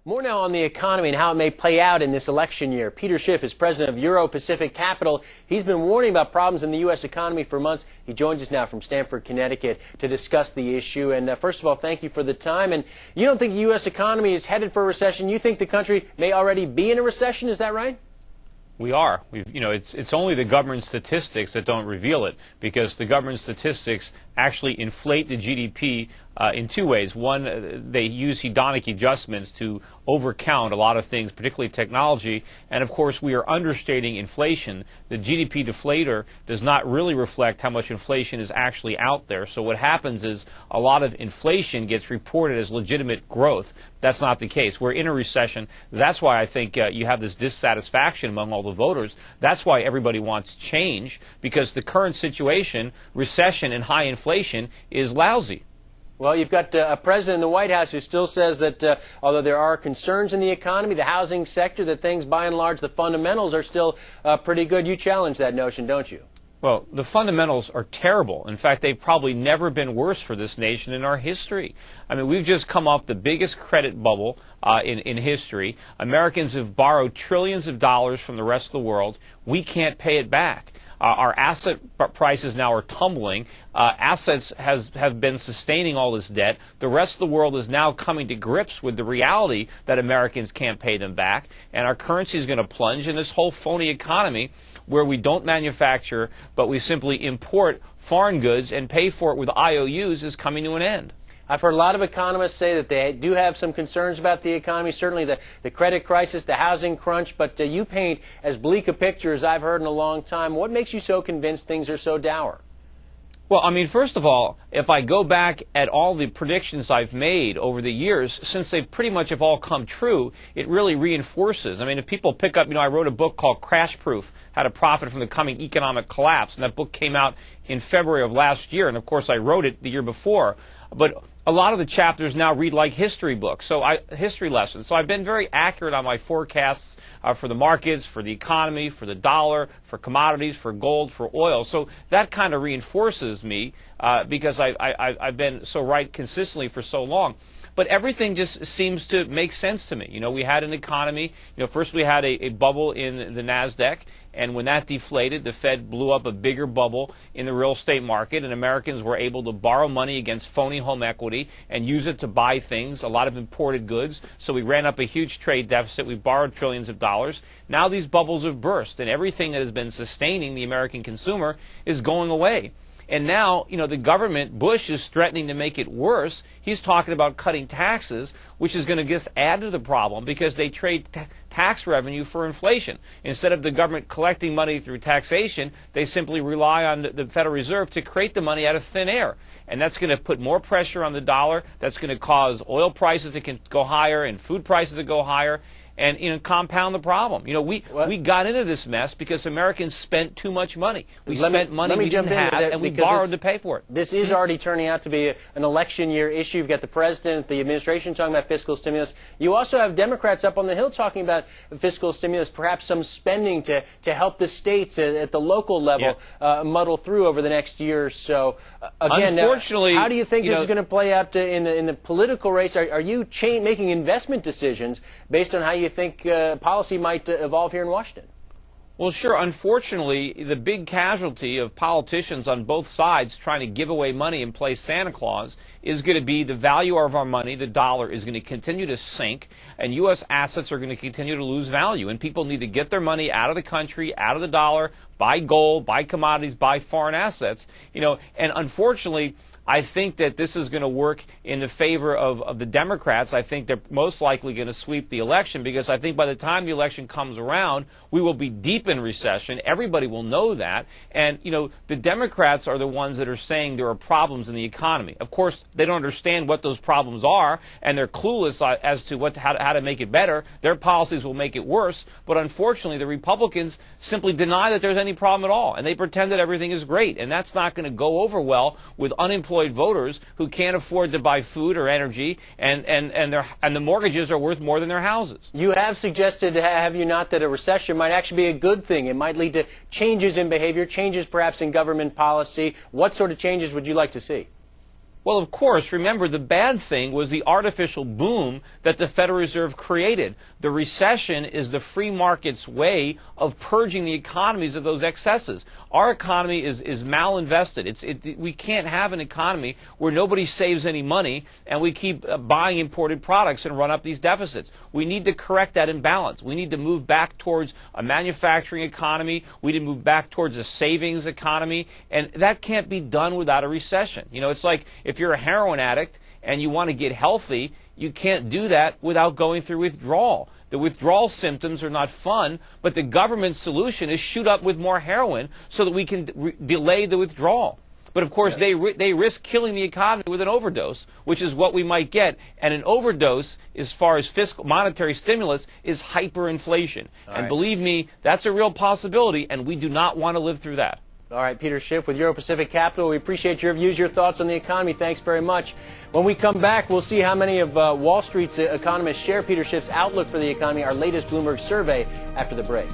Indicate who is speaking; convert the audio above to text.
Speaker 1: More now on the economy and how it may play out in this election year. Peter Schiff is president of Euro-Pacific Capital. He's been warning about problems in the U.S. economy for months. He joins us now from Stamford, Connecticut to discuss the issue. And first of all, thank you for the time. And you don't think the U.S. economy is headed for a recession. You think the country may already be in a recession. Is that right?
Speaker 2: We are. It's only the government statistics that don't reveal it, because the government statistics actually inflate the GDP in two ways. One, they use hedonic adjustments to overcount a lot of things, particularly technology. And of course, we are understating inflation. The GDP deflator does not really reflect how much inflation is actually out there. So what happens is a lot of inflation gets reported as legitimate growth. That's not the case. We're in a recession. That's why I think you have this dissatisfaction among all the voters. That's why everybody wants change, because the current situation, recession and high inflation, is lousy.
Speaker 1: Well, you've got a president in the White House who still says that although there are concerns in the economy, the housing sector, that things, by and large, the fundamentals are still pretty good. You challenge that notion, don't you?
Speaker 2: Well, the fundamentals are terrible. In fact, they've probably never been worse for this nation in our history. I mean, we've just come off the biggest credit bubble in history. Americans have borrowed trillions of dollars from the rest of the world. We can't pay it back. Our asset prices now are tumbling. Assets have been sustaining all this debt. The rest of the world is now coming to grips with the reality that Americans can't pay them back. And our currency is going to plunge in this whole phony economy where we don't manufacture, but we simply import foreign goods and pay for it with IOUs is coming to an end.
Speaker 1: I've heard a lot of economists say that they do have some concerns about the economy, certainly the credit crisis, the housing crunch, but you paint as bleak a picture as I've heard in a long time. What makes you so convinced things are so dour?
Speaker 2: Well, I mean, first of all, if I go back at all the predictions I've made over the years, since they pretty much have all come true, it really reinforces. I mean, if people pick up, I wrote a book called Crash Proof, How to Profit from the Coming Economic Collapse, and that book came out in February of last year, and of course I wrote it the year before. But a lot of the chapters now read like history books, history lessons. So I've been very accurate on my forecasts for the markets, for the economy, for the dollar, for commodities, for gold, for oil. So that kind of reinforces me because I've been so right consistently for so long. But everything just seems to make sense to me. We had an economy. First we had a bubble in the NASDAQ, and when that deflated, the Fed blew up a bigger bubble in the real estate market, and Americans were able to borrow money against phony home equity and use it to buy things, a lot of imported goods. So we ran up a huge trade deficit. We borrowed trillions of dollars. Now these bubbles have burst, and everything that has been sustaining the American consumer is going away. And now, the government, Bush, is threatening to make it worse. He's talking about cutting taxes, which is going to just add to the problem because they trade tax revenue for inflation. Instead of the government collecting money through taxation, they simply rely on the Federal Reserve to create the money out of thin air. And that's going to put more pressure on the dollar. That's going to cause oil prices to go higher and food prices to go higher. And compound the problem. We got into this mess because Americans spent too much money. We spent money we didn't have, and we borrowed to pay for it.
Speaker 1: This is already turning out to be an election year issue. You've got the president, the administration talking about fiscal stimulus. You also have Democrats up on the Hill talking about fiscal stimulus, perhaps some spending to help the states at the local level muddle through over the next year or so. Again,
Speaker 2: unfortunately,
Speaker 1: how do you think this is going to play out in the political race? Are you making investment decisions based on how you think policy might evolve here in Washington?
Speaker 2: Well, sure. Unfortunately, the big casualty of politicians on both sides trying to give away money and play Santa Claus is going to be the value of our money. The dollar is going to continue to sink, and U.S. assets are going to continue to lose value. And people need to get their money out of the country, out of the dollar, buy gold, buy commodities, buy foreign assets. And unfortunately, I think that this is going to work in the favor of the Democrats. I think they're most likely going to sweep the election because I think by the time the election comes around, we will be deep in recession. Everybody will know that. And, the Democrats are the ones that are saying there are problems in the economy. Of course, they don't understand what those problems are, and they're clueless as to how to make it better. Their policies will make it worse. But unfortunately, the Republicans simply deny that there's any problem at all, and they pretend that everything is great. And that's not going to go over well with unemployed voters who can't afford to buy food or energy, and the mortgages are worth more than their houses.
Speaker 1: You have suggested, have you not, that a recession might actually be a good thing. It might lead to changes in behavior, changes perhaps in government policy. What sort of changes would you like to see?
Speaker 2: Well, of course, remember the bad thing was the artificial boom that the Federal Reserve created. The recession is the free market's way of purging the economies of those excesses. Our economy is malinvested. We can't have an economy where nobody saves any money and we keep buying imported products and run up these deficits. We need to correct that imbalance. We need to move back towards a manufacturing economy. We need to move back towards a savings economy. And that can't be done without a recession. You know, it's like if you're a heroin addict and you want to get healthy, you can't do that without going through withdrawal. The withdrawal symptoms are not fun, but the government's solution is shoot up with more heroin so that we can delay the withdrawal. But of course, they risk killing the economy with an overdose, which is what we might get. And an overdose, as far as fiscal monetary stimulus, is hyperinflation. And believe me, that's a real possibility, and we do not want to live through that.
Speaker 1: All right, Peter Schiff with Euro Pacific Capital. We appreciate your views, your thoughts on the economy. Thanks very much. When we come back, we'll see how many of Wall Street's economists share Peter Schiff's outlook for the economy, our latest Bloomberg survey, after the break.